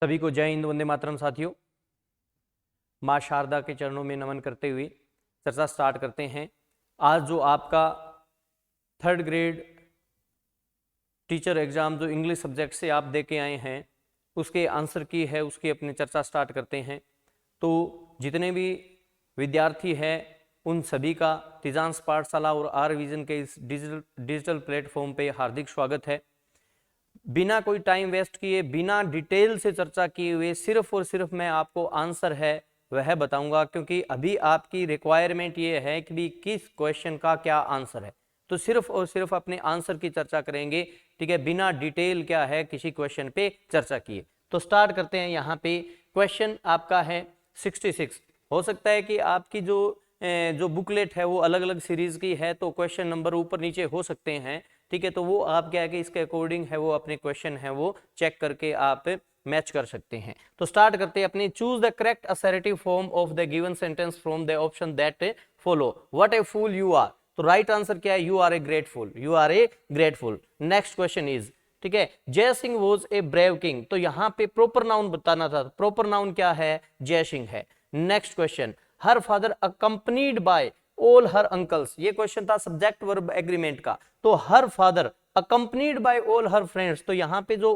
सभी को जय हिंद, वंदे मातरम। साथियों, माँ शारदा के चरणों में नमन करते हुए चर्चा स्टार्ट करते हैं। आज जो आपका 3rd ग्रेड टीचर एग्जाम जो इंग्लिश सब्जेक्ट से आप दे के आए हैं उसके आंसर की है, उसकी अपनी चर्चा स्टार्ट करते हैं। तो जितने भी विद्यार्थी हैं उन सभी का तिजांस पाठशाला और आर विजन के इस डिजिटल प्लेटफॉर्म पे हार्दिक स्वागत है। बिना कोई टाइम वेस्ट किए, बिना डिटेल से चर्चा किए हुए सिर्फ और सिर्फ मैं आपको आंसर है वह बताऊंगा, क्योंकि अभी आपकी रिक्वायरमेंट ये है कि भी किस क्वेश्चन का क्या आंसर है। तो सिर्फ और सिर्फ अपने आंसर की चर्चा करेंगे, ठीक है, बिना डिटेल क्या है किसी क्वेश्चन पे चर्चा किए। तो स्टार्ट करते हैं। यहाँ पे क्वेश्चन आपका है 66। हो सकता है कि आपकी जो बुकलेट है वो अलग अलग सीरीज की है, तो क्वेश्चन नंबर ऊपर नीचे हो सकते हैं, ठीक है। तो वो आप क्या है कि इसके अकॉर्डिंग है वो अपने क्वेश्चन है वो चेक करके आप मैच कर सकते हैं। तो स्टार्ट करते हैं अपनी। Choose the correct assertive form of the given sentence from the option that follow. What a fool you are. तो राइट आंसर क्या है? You are a grateful, you are a grateful. Next question is, ठीक है, Jai Singh was a brave king. तो यहाँ पे proper noun बताना था। प्रॉपर नाउन क्या है? जय सिंह है। Next question, her father accompanied by all her uncles. ये क्वेश्चन था सब्जेक्ट वर्ब एग्रीमेंट का। तो her father accompanied by all her friends, तो यहाँ पे जो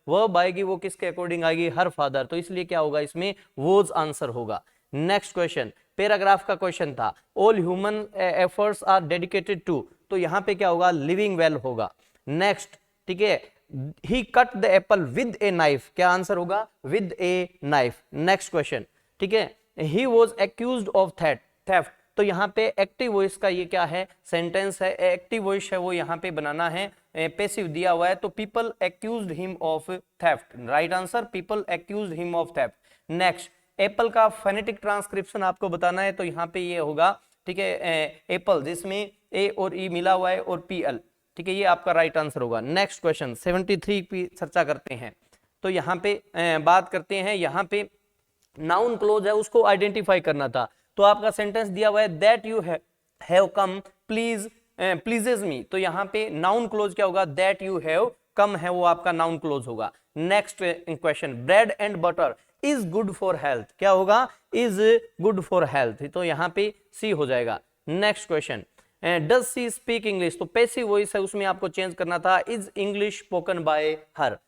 वर्ब आएगी वो किसके अकॉर्डिंग आएगी? Her father. तो इसलिए क्या होगा इसमें? वॉज आंसर होगा। नेक्स्ट क्वेश्चन, पैराग्राफ का क्वेश्चन था। All human efforts are dedicated to, तो यहाँ पे क्या होगा? लिविंग वेल होगा। नेक्स्ट, ठीक है, he cut the apple with a knife, क्या आंसर होगा? With a knife. Next question, ठीक है, he was accused of theft, तो यहाँ पे एक्टिव वॉइस का ये क्या है? सेंटेंस है। एक्टिव वॉइस है वो यहाँ पे बनाना है, पैसिव दिया हुआ है। तो people accused him of theft, right answer people accused him of theft. Next, Apple का फोनेटिक ट्रांसक्रिप्शन आपको बताना है, तो यहाँ पे ये होगा, ठीक है, एप्पल, जिसमें ए और ई मिला हुआ है और पी एल, ठीक है, ये आपका राइट आंसर होगा। नेक्स्ट क्वेश्चन 73 की चर्चा करते हैं। तो यहाँ पे बात करते हैं, यहाँ पे नाउन क्लोज है उसको आइडेंटिफाई करना था। तो आपका सेंटेंस दिया हुआ है that you have come please pleases me, तो यहाँ पे नाउन क्लोज क्या होगा? दैट यू हैव कम है वो आपका नाउन क्लोज होगा। Next question, bread and butter is good for health, क्या होगा? इज गुड फॉर हेल्थ, तो यहाँ पे सी हो जाएगा। Next question, does she speak English, तो पैसिव वॉइस है उसमें आपको चेंज करना था, is English spoken by her.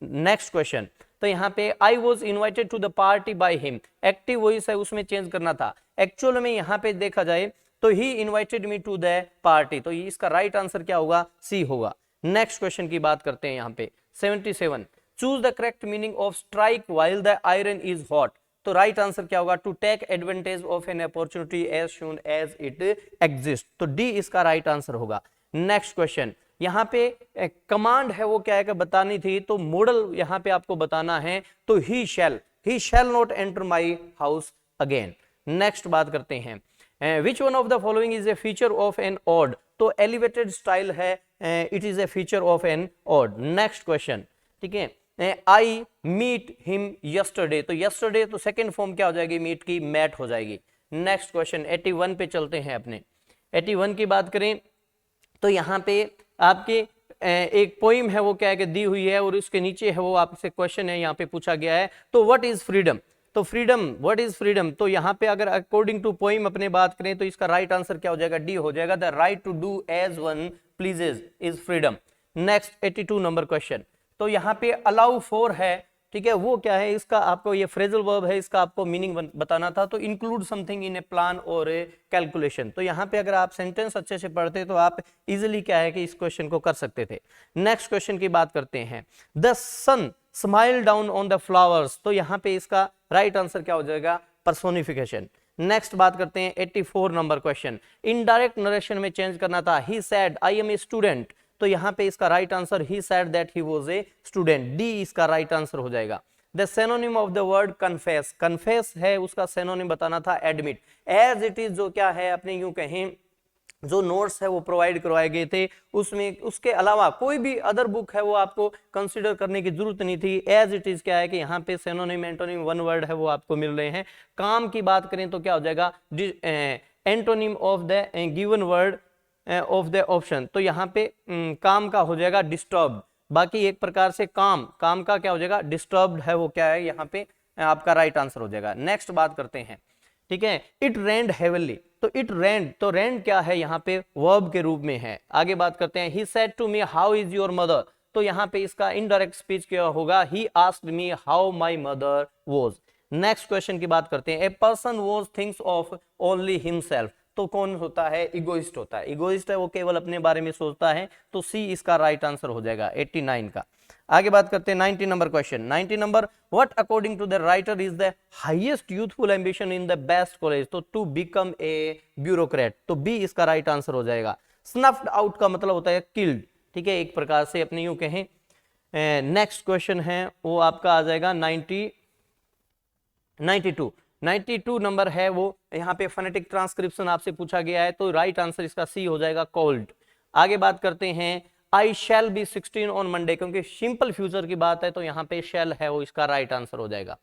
Next question, तो यहाँ पे I was invited to the party by him, active voice है उसमें चेंज करना था। एक्चुअल में यहाँ पे देखा जाए तो he invited me to the party, तो इसका राइट आंसर क्या होगा? सी होगा। नेक्स्ट क्वेश्चन की बात करते हैं यहाँ पे 77, choose the correct meaning of strike while the iron is hot, तो राइट आंसर क्या होगा? To take advantage of an opportunity as soon as it exist, तो डी इसका राइट आंसर होगा। नेक्स्ट क्वेश्चन, यहाँ पे कमांड है वो क्या है कि बतानी थी, तो मॉडल यहाँ पे आपको बताना है, तो he shall not enter my house again. Next बात करते हैं, which one of the following is a feature of an ode, तो एलिवेटेड स्टाइल है, it is a feature of an ode. Next question, ठीक है, आई मीट हिम यस्टरडे, तो yesterday तो second form क्या हो जाएगी? मीट की, मैट हो जाएगी। नेक्स्ट क्वेश्चन 81 पे चलते हैं अपने। 81 की बात करें तो यहाँ पे आपके एक पोइम है वो क्या है कि दी हुई है, और उसके नीचे है वो आपसे क्वेश्चन है यहाँ पे पूछा गया है, तो व्हाट इज फ्रीडम, तो फ्रीडम, व्हाट इज फ्रीडम, तो यहाँ पे अगर अकॉर्डिंग टू पोइम अपने बात करें तो इसका राइट आंसर क्या हो जाएगा? डी हो जाएगा। The right to do as one pleases is freedom. Next 82 number question, तो यहाँ पे अलाउ फॉर है, ठीक है, वो क्या है? इसका आपको ये फ्रेजल वर्ब है, इसका आपको मीनिंग बताना था, तो include something in A plan और ए कैलकुलेशन, तो यहाँ पे अगर आप सेंटेंस अच्छे से पढ़ते तो आप इजीली क्या है कि इस क्वेश्चन को कर सकते थे। नेक्स्ट क्वेश्चन की बात करते हैं, the sun smile down on the flowers, तो यहाँ पे इसका राइट आंसर क्या हो जाएगा? पर्सोनिफिकेशन। नेक्स्ट बात करते हैं 84 नंबर क्वेश्चन, इनडायरेक्ट नरेशन में चेंज करना था, he said I am a student, तो यहाँ पे इसका right answer he said that he was a student, D इसका राइट आंसर हो जाएगा। The synonym of the word confess, confess है उसका सिनोनिम बताना था एडमिट, एज इट इज जो क्या है अपने यूं कहें जो नोट्स है वो प्रोवाइड करवाए गए थे, उसमें उसके अलावा कोई भी अदर बुक है वो आपको कंसीडर करने की जरूरत नहीं थी। एज इट इज क्या है कि यहाँ पे सिनोनिम एंटोनिम वन वर्ड है वो आपको मिल रहे हैं। काम की बात करें तो क्या हो जाएगा? Antonym of the given word of the option, तो यहाँ पे काम का हो जाएगा डिस्टर्ब। बाकी एक प्रकार से काम, काम का क्या हो जाएगा, डिस्टर्ब्ड है वो क्या है यहाँ पे आपका राइट आंसर हो जाएगा। नेक्स्ट बात करते हैं, ठीक है, इट रेन्ड हेवनली, तो इट रेन्ड, तो रेन्ड क्या है यहाँ पे वर्ब के रूप में है। आगे बात करते हैं, he said to me how is your mother, तो यहाँ पे इसका इनडायरेक्ट स्पीच क्या होगा, he asked me how my mother was. Next question की बात करते हैं, a person was thinks of only himself, तो कौन होता है, इगोइस्ट होता है। इगोइस्ट है वो केवल अपने बारे में सोचता है, तो सी इसका राइट आंसर हो जाएगा 89 का। आगे बात करते हैं 90 number question. 90 number, what according to the writer is the highest youthful ambition in the best college, तो टू बिकम ए ब्यूरोक्रेट, तो बी इसका राइट आंसर हो जाएगा। स्नफ्ड आउट का मतलब होता है किल्ड, ठीक है, एक प्रकार से अपने यूं कहें। नेक्स्ट क्वेश्चन है वो आपका आ जाएगा 92 नंबर है वो, यहाँ पे फोनेटिक ट्रांसक्रिप्शन आपसे पूछा गया है, तो राइट आंसर इसका सी हो जाएगा, कोल्ड। आगे बात करते हैं, आई शैल बी 16 ऑन मंडे, क्योंकि सिंपल फ्यूचर की बात है तो यहाँ पे शैल है वो इसका राइट आंसर हो जाएगा।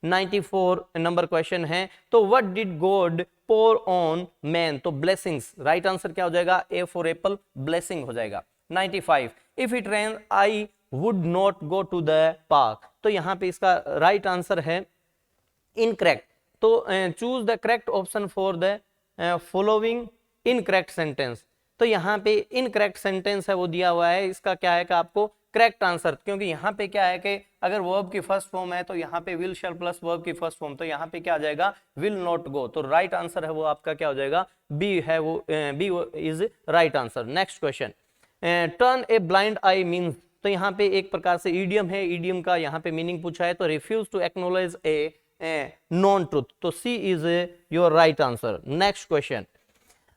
94 नंबर क्वेश्चन है, तो what did God pour on man, तो ब्लेसिंग्स, राइट आंसर क्या हो जाएगा, ए फॉर एप्पल, ब्लेसिंग हो जाएगा। 95, if it rain I would not go to the park, तो यहाँ पे इसका राइट आंसर है इनकरेक्ट, तो choose the correct option for the following incorrect sentence, तो यहाँ पे इनकरेक्ट सेंटेंस है वो दिया हुआ है, इसका क्या है कि आपको करेक्ट आंसर, क्योंकि यहाँ पे क्या है कि अगर वर्ब की फर्स्ट फॉर्म है तो यहाँ पे विल शैल प्लस वर्ब की फर्स्ट फॉर्म, तो यहाँ पे क्या आ जाएगा, विल नॉट गो, तो राइट आंसर है वो आपका क्या हो जाएगा, बी है वो, B is right answer. Next question, turn a blind eye means, तो यहाँ पे एक प्रकार से ईडियम है, ईडियम का यहाँ पे मीनिंग पूछा है, तो refuse to acknowledge a non truth, तो C is your right answer. Next question,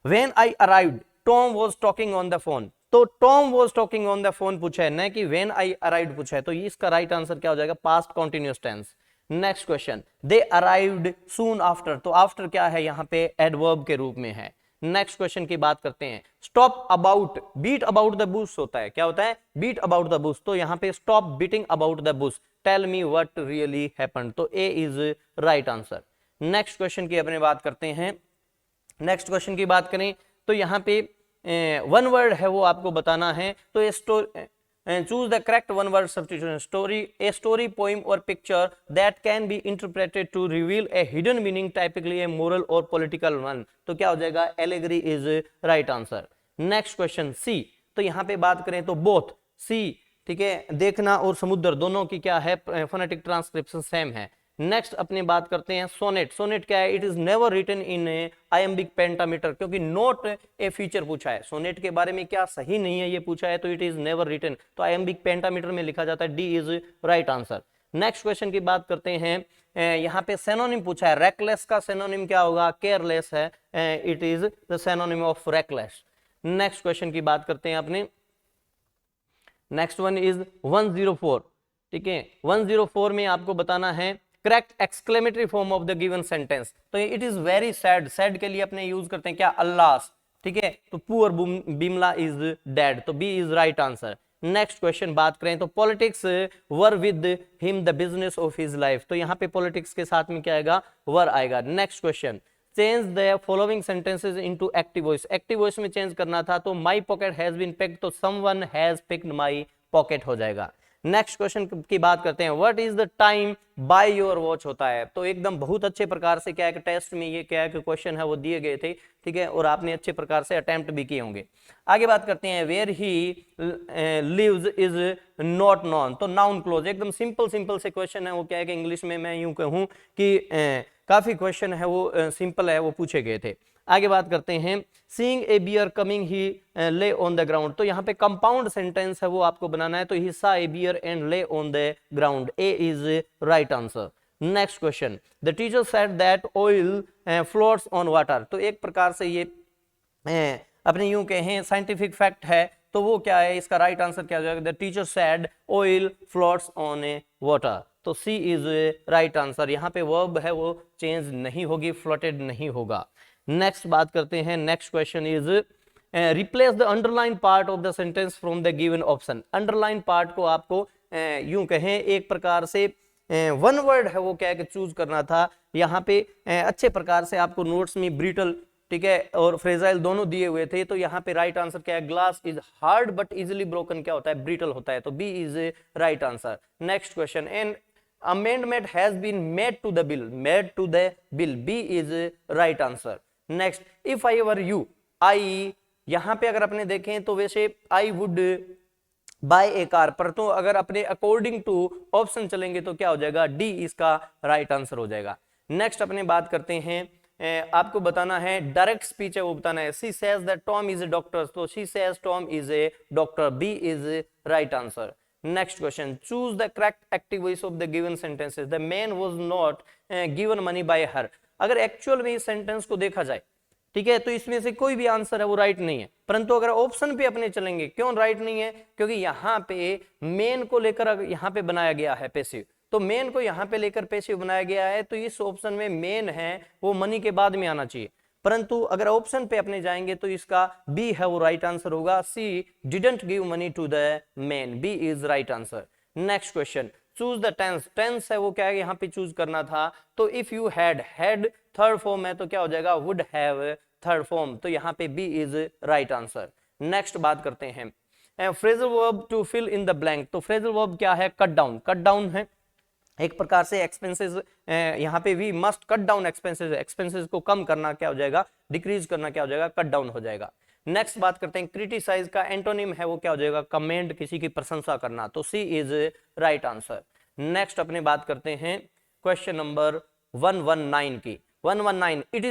when I arrived Tom was talking on the phone, तो Tom was talking on the phone पूछा है, न कि व्हेन आई अराइव्ड पूछा है, तो इसका राइट आंसर क्या हो जाएगा, past continuous tense. Next question, they arrived soon after, तो आफ्टर क्या है यहाँ पे एडवर्ब के रूप में है। नेक्स्ट क्वेश्चन की बात करते हैं, stop about, beat about the bush होता है, क्या होता है, बीट अबाउट द बुश, तो यहाँ पे stop beating about the bush, tell me what really happened, तो A is right answer. Next question की अपने बात करते हैं, नेक्स्ट क्वेश्चन की बात करें तो यहाँ पे वन वर्ड है वो आपको बताना है, तो ये choose the correct one word substitution, story, a story, poem और picture that can be interpreted to reveal a hidden meaning, typically a moral और पॉलिटिकल वन, तो क्या हो जाएगा, allegory is right answer. Next question C, तो यहाँ पे बात करें तो बोथ, सी, ठीक है, देखना और समुद्र दोनों की क्या है, फोनेटिक ट्रांसक्रिप्शन सेम है। नेक्स्ट अपने बात करते हैं सोनेट, सोनेट क्या है, it is never written in iambic pentameter, क्योंकि नोट ए फीचर पूछा है, सोनेट के बारे में क्या सही नहीं है ये पूछा है, तो इट इज नेवर रिटन, तो आयम्बिक पेंटामीटर में लिखा जाता है, D is right answer. Next question की बात करते हैं, यहाँ पे सेनोनिम पूछा है, रेकलेस का सेनोनिम क्या होगा, केयरलेस है, it is the synonym of reckless. Next question की बात करते हैं अपने, नेक्स्ट वन इज 104, ठीक है, 104 में आपको बताना है correct exclamatory form of the given sentence, तो it is very sad, sad के लिए अपने यूज करते हैं क्या, अल्लास, ठीक है, तो पुअर बिमला इज डेड, तो B is right answer. Next question बात करें तो politics were with him the business of his life, तो यहाँ पे पॉलिटिक्स के साथ में क्या आएगा, वर आएगा। Next question, change the following sentences into active voice, active voice में चेंज करना था, तो my pocket has been picked, तो someone has picked my pocket हो जाएगा। नेक्स्ट क्वेश्चन की बात करते हैं, what is the time by your watch होता है, तो एकदम बहुत अच्छे प्रकार से क्या है कि टेस्ट में ये क्या है कि क्वेश्चन है वो दिए गए थे, ठीक है, और आपने अच्छे प्रकार से अटेम्प्ट भी किए होंगे। आगे बात करते हैं, where he lives is not known, तो नाउन क्लोज, एकदम सिंपल सिंपल से क्वेश्चन है वो क्या है कि इंग्लिश में मैं यूं कहूं कि काफी क्वेश्चन है वो सिंपल है वो पूछे गए थे। आगे बात करते हैं, seeing a bear coming he lay on the ground, तो यहाँ पे कंपाउंड सेंटेंस है वो आपको बनाना है, तो ही सा ए बियर एंड ले on the ground, A is right answer. Next question, the teacher said that oil floats on water, तो एक प्रकार से ये अपने यूं कहें साइंटिफिक फैक्ट है, तो वो क्या है, इसका राइट आंसर क्या हो जाएगा, the teacher said oil floats on A water, तो सी इज राइट आंसर। यहाँ पे वर्ब है वो चेंज नहीं होगी, फ्लोटेड नहीं होगा। नेक्स्ट बात करते हैं, next question is replace the underline part of the sentence from the given option, underline part को आपको यूं कहें एक प्रकार से वन वर्ड है वो क्या है कि चूज करना था, यहाँ पे अच्छे प्रकार से आपको नोट्स में ब्रिटल ठीक है, और फ्रेजाइल दोनों दिए हुए थे, तो यहाँ पे राइट आंसर क्या है, glass is hard but easily broken क्या होता है, ब्रिटल होता है, तो B is right answer. Next question, an amendment has been made to the bill, B is right answer। next, if I were you, I, यहां पे अगर अपने देखें तो वैसे I would buy a car, पर तो अगर अपने अकॉर्डिंग टू ऑप्शन चलेंगे तो क्या हो जाएगा, डी इसका राइट आंसर हो जाएगा। नेक्स्ट अपने बात करते हैं, आपको बताना है डायरेक्ट स्पीच है वो बताना है, she says that Tom is a doctor, तो she says Tom is a doctor, B is right answer. Next question, choose the correct active voice of the given sentences, the man was not given money by her. अगर actual में इस sentence को देखा जाए, ठीक है, तो इसमें से कोई भी आंसर है वो राइट नहीं है, परंतु अगर ऑप्शन पे अपने चलेंगे, क्यों राइट नहीं है, क्योंकि यहाँ पे मेन को लेकर यहाँ पे बनाया गया है पैसिव, तो मेन को यहाँ पे लेकर पैसिव बनाया गया है, तो इस ऑप्शन में मेन है वो मनी के बाद में आना चाहिए, परंतु अगर ऑप्शन पे अपने जाएंगे तो इसका बी है वो राइट आंसर होगा, she didn't give money to the man, B is right answer. Next question, choose the tense, tense है वो क्या है, यहाँ पे चूज करना था, तो if you had third form है तो क्या हो जाएगा, वुड हैव थर्ड फॉर्म, तो यहाँ पे B is right answer. Next बात करते हैं phrasal verb to fill in the blank, तो फ्रेजल वर्ब क्या है, कट डाउन है एक प्रकार से, एक्सपेंसेस यहाँ पे we must cut down expenses को कम करना क्या हो जाएगा, डिक्रीज करना क्या हो जाएगा, कट डाउन हो जाएगा। नेक्स्ट बात करते हैं क्रिटिसाइज का एंटोनिम है वो क्या हो जाएगा, कमेंट, किसी की प्रशंसा करना, तो C is right answer. Next अपने बात करते हैं क्वेश्चन नंबर 119 की, 119, इट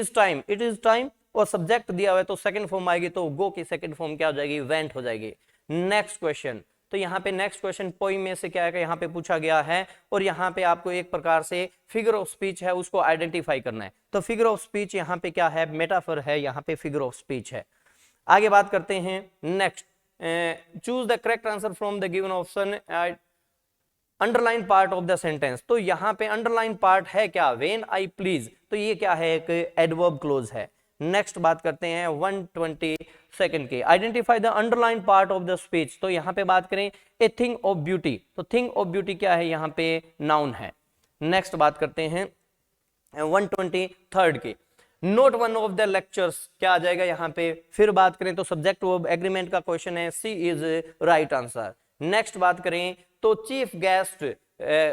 इज टाइम और सब्जेक्ट दिया हुआ है तो सेकंड फॉर्म आएगी, तो गो की सेकंड फॉर्म क्या हो जाएगी, वेंट हो जाएगी। नेक्स्ट क्वेश्चन, तो यहाँ पे नेक्स्ट क्वेश्चन पोइम में से क्या है, यहाँ पे पूछा गया है, और यहाँ पे आपको एक प्रकार से फिगर ऑफ स्पीच है उसको आइडेंटिफाई करना है, तो फिगर ऑफ स्पीच यहाँ पे क्या है, मेटाफर है, यहाँ पे फिगर ऑफ स्पीच है। आगे बात करते हैं, next, choose the correct answer from the given option, underline part of the sentence, तो यहाँ पे अंडरलाइन पार्ट है क्या, व्हेन आई प्लीज, तो ये क्या है, एक एडवर्ब क्लोज है। नेक्स्ट बात करते हैं 122 के, identify the underline part of the speech, तो यहाँ पे बात करें ए थिंग ऑफ ब्यूटी, तो थिंग ऑफ ब्यूटी क्या है, यहाँ पे नाउन है। नेक्स्ट बात करते हैं 123 के, not one of the lectures क्या आ जाएगा यहाँ पे, फिर बात करें तो सब्जेक्ट वर्ब एग्रीमेंट का क्वेश्चन है, C is right answer. Next बात करें तो chief guest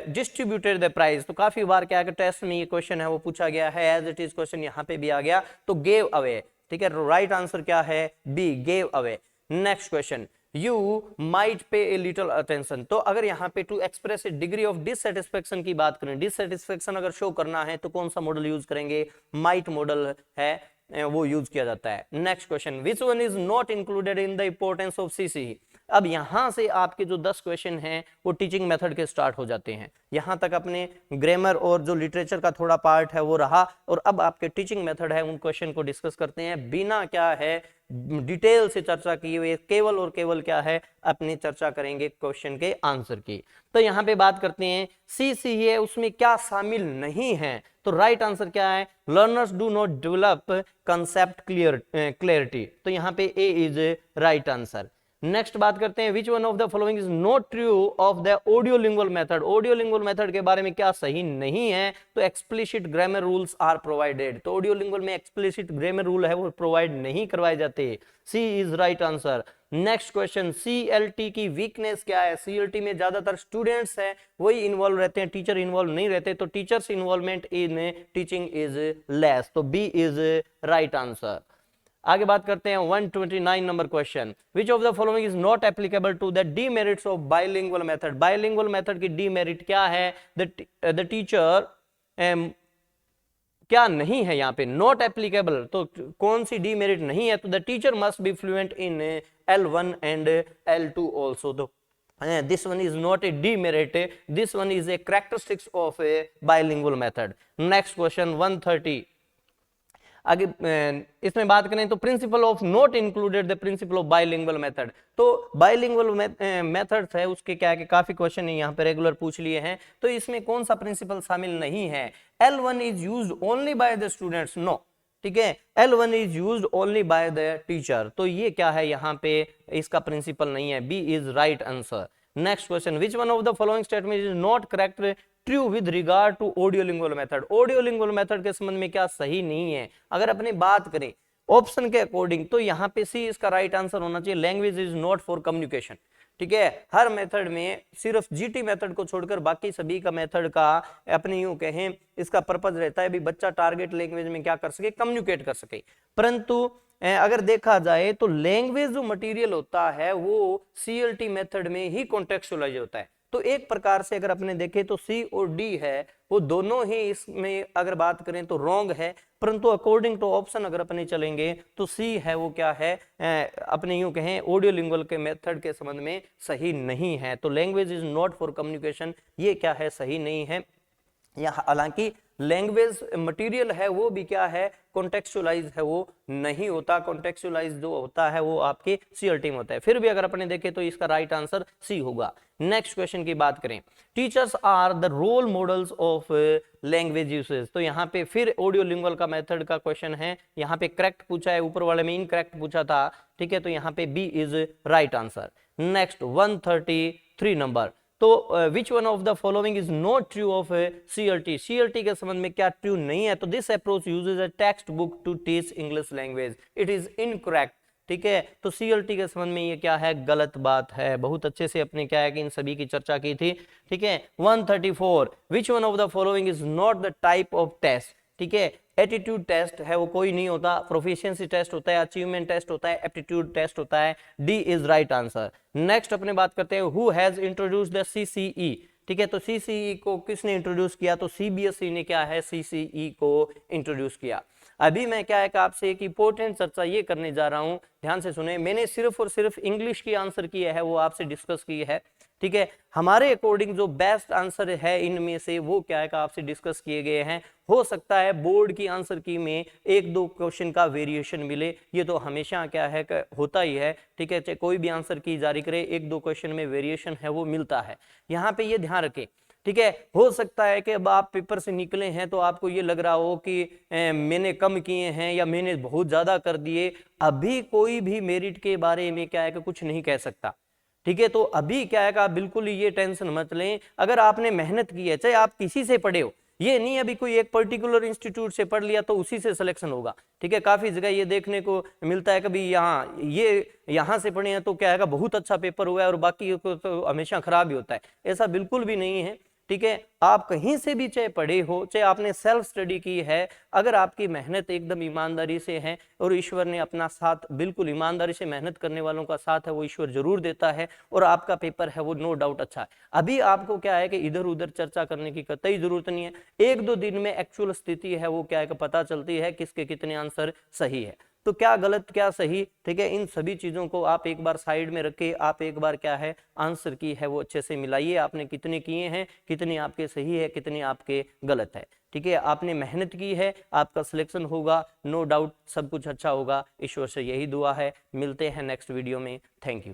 distributed the prize, तो काफी बार क्या है टेस्ट में ये क्वेश्चन है वो पूछा गया है, एज इट इज क्वेश्चन यहाँ पे भी आ गया, तो गेव अवे, ठीक है, राइट आंसर क्या है, B gave away. Next question, you might pay a little attention, तो अगर यहाँ पे to express a degree of dissatisfaction की बात करें, डिससेटिस्फेक्शन अगर शो करना है तो कौन सा मॉडल यूज करेंगे, माइट मॉडल है वो यूज किया जाता है। Next question, which one is not included in the importance of CC, अब यहां से आपके जो 10 क्वेश्चन हैं वो टीचिंग मेथड के स्टार्ट हो जाते हैं, यहां तक अपने ग्रामर और जो लिटरेचर का थोड़ा पार्ट है वो रहा, और अब आपके टीचिंग मेथड है उन क्वेश्चन को डिस्कस करते हैं, बिना क्या है डिटेल से चर्चा किए हुए, केवल और केवल क्या है अपनी चर्चा करेंगे क्वेश्चन के आंसर की। तो यहाँ पे बात करते हैं सी है उसमें क्या शामिल नहीं है, तो राइट आंसर क्या है, learners do not develop concept clarity, तो यहाँ पे A is right answer. Next बात करते हैं which one of the following is not true of the audiolingual method, audiolingual method के बारे में क्या सही नहीं है, तो explicit grammar rules are provided, तो ऑडियोलिंगुअल में एक्सप्लिसिट ग्रामर रूल है वो प्रोवाइड नहीं करवाए जाते, C is right answer. Next question, CLT की वीकनेस क्या है, CLT में ज्यादातर स्टूडेंट्स है वही इन्वॉल्व रहते हैं, टीचर इन्वॉल्व नहीं रहते, तो teachers involvement in teaching is less, तो बी इज राइट आंसर। आगे बात करते हैं 129 number question, which of the following is not applicable to the demerits of bilingual method, bilingual method की डीमेरिट क्या है, द टीचर क्या नहीं है यहाँ पे, नॉट एप्लीकेबल, तो कौन सी डीमेरिट नहीं है, तो the teacher must be fluent in L1 and L2 also, तो this one is not a demerit, this one is a characteristics of a bilingual method। next question 130, आगे इसमें बात करें तो principle of not included the principle of bilingual method, तो bilingual methods है उसके क्या है कि काफी क्वेश्चन यहाँ पे रेगुलर पूछ लिए हैं, तो इसमें कौन सा प्रिंसिपल शामिल नहीं है, L1 is used only by the students, no, ठीक है, L1 is used only by the teacher, तो ये क्या है यहाँ पे इसका प्रिंसिपल नहीं है, B is right answer. Next question, which one of the following statement is not correct true with regard to audiolingual method, audiolingual method के संबंध में क्या सही नहीं है, अगर अपने बात करें ऑप्शन के अकॉर्डिंग, तो यहाँ पे सी इसका राइट आंसर होना चाहिए। Language is not for communication, ठीक है। हर मेथड में सिर्फ जीटी मेथड को छोड़कर बाकी सभी का मेथड का अपने यूं कहें इसका पर्पज रहता है भी बच्चा टारगेट लैंग्वेज में क्या कर सके, कम्युनिकेट कर सके। परंतु अगर देखा जाए तो लैंग्वेज जो मटेरियल होता है वो सीएलटी मेथड में ही कॉन्टेक्चुअलाइज होता है। तो एक प्रकार से अगर अपने देखें तो सी और डी है वो दोनों ही इसमें अगर बात करें तो रॉन्ग है, परंतु अकॉर्डिंग टू ऑप्शन अगर अपने चलेंगे तो सी है वो क्या है, अपने यूं कहें ऑडियो लिंगुअल के मेथड के संबंध में सही नहीं है। तो language is not for communication ये क्या है, सही नहीं है। यहाँ हालांकि लैंग्वेज मटेरियल है वो भी क्या है, कॉन्टेक्चुअलाइज है वो नहीं होता। कॉन्टेक्चुअलाइज जो होता है वो आपके सीएलटी में होता है। फिर भी अगर अपने देखें तो इसका राइट आंसर सी होगा। नेक्स्ट क्वेश्चन की बात करें, teachers are the role models of language usage. तो यहाँ पे फिर ऑडियो लिंगुअल का मेथड का क्वेश्चन है, यहाँ पे करेक्ट पूछा है, ऊपर वाले में इनकरेक्ट पूछा था, ठीक है। तो यहाँ पे B is right answer. Next 133 number, तो which one of the following is not true of CLT. CLT के संबंध में क्या ट्रू नहीं है, तो this approach uses a text book to teach English language, it is incorrect, ठीक है। तो सीएलटी के संबंध में ये क्या है, गलत बात है। बहुत अच्छे से अपने क्या है कि इन सभी की चर्चा की थी, ठीक है। 134, which one of the following is not the type of test, ठीक है। एटीट्यूड टेस्ट है वो कोई नहीं होता, प्रोफिशिएंसी टेस्ट होता है, अचीवमेंट टेस्ट होता है, एप्टीट्यूड टेस्ट होता है। D is right answer. Next अपने बात करते हैं, who has introduced the CCE, ठीक है। तो सीसीई को किसने इंट्रोड्यूस किया, तो सीबीएसई ने क्या है, सीसीई को इंट्रोड्यूस किया। अभी मैं क्या है कि आपसे एक इंपॉर्टेंट चर्चा ये करने जा रहा हूं, ध्यान से सुने। मैंने सिर्फ और सिर्फ इंग्लिश की आंसर की है वो आपसे डिस्कस की है, ठीक है। हमारे अकॉर्डिंग जो बेस्ट आंसर है इनमें से वो क्या है कि आपसे डिस्कस किए गए हैं। हो सकता है बोर्ड की आंसर की में एक दो क्वेश्चन का वेरिएशन मिले, ये तो हमेशा क्या है कि होता ही है, ठीक है। चाहे कोई भी आंसर की जारी करे एक दो क्वेश्चन में वेरिएशन है वो मिलता है, यहाँ पे ये ध्यान रखें, ठीक है। हो सकता है कि अब आप पेपर से निकले हैं तो आपको ये लग रहा हो कि मैंने कम किए हैं या मैंने बहुत ज्यादा कर दिए। अभी कोई भी मेरिट के बारे में क्या है कि कुछ नहीं कह सकता, ठीक है। तो अभी क्या है कि आप बिल्कुल ये टेंशन मत लें। अगर आपने मेहनत की है, चाहे आप किसी से पढ़े हो, ये नहीं अभी कोई एक पर्टिकुलर इंस्टीट्यूट से पढ़ लिया तो उसी से सिलेक्शन होगा, ठीक है। काफी जगह ये देखने को मिलता है कभी यहाँ से पढ़े हैं तो क्या है बहुत अच्छा पेपर हुआ है और बाकी को तो हमेशा खराब ही होता है, ऐसा बिल्कुल भी नहीं है, ठीक है। आप कहीं से भी चाहे पढ़े हो, चाहे आपने सेल्फ स्टडी की है, अगर आपकी मेहनत एकदम ईमानदारी से है और ईश्वर ने अपना साथ, बिल्कुल ईमानदारी से मेहनत करने वालों का साथ है वो ईश्वर जरूर देता है और आपका पेपर है वो नो डाउट अच्छा है। अभी आपको क्या है कि इधर उधर चर्चा करने की कतई जरूरत नहीं है। एक दो दिन में एक्चुअल स्थिति है वो क्या है कि पता चलती है किसके कितने आंसर सही है, तो क्या गलत क्या सही, ठीक है। इन सभी चीजों को आप एक बार साइड में रखे, आप एक बार क्या है आंसर की है वो अच्छे से मिलाइए, आपने कितने किए हैं, कितने आपके सही है, कितने आपके गलत है, ठीक है। आपने मेहनत की है, आपका सिलेक्शन होगा, नो डाउट सब कुछ अच्छा होगा, ईश्वर से यही दुआ है। मिलते हैं नेक्स्ट वीडियो में, थैंक यू।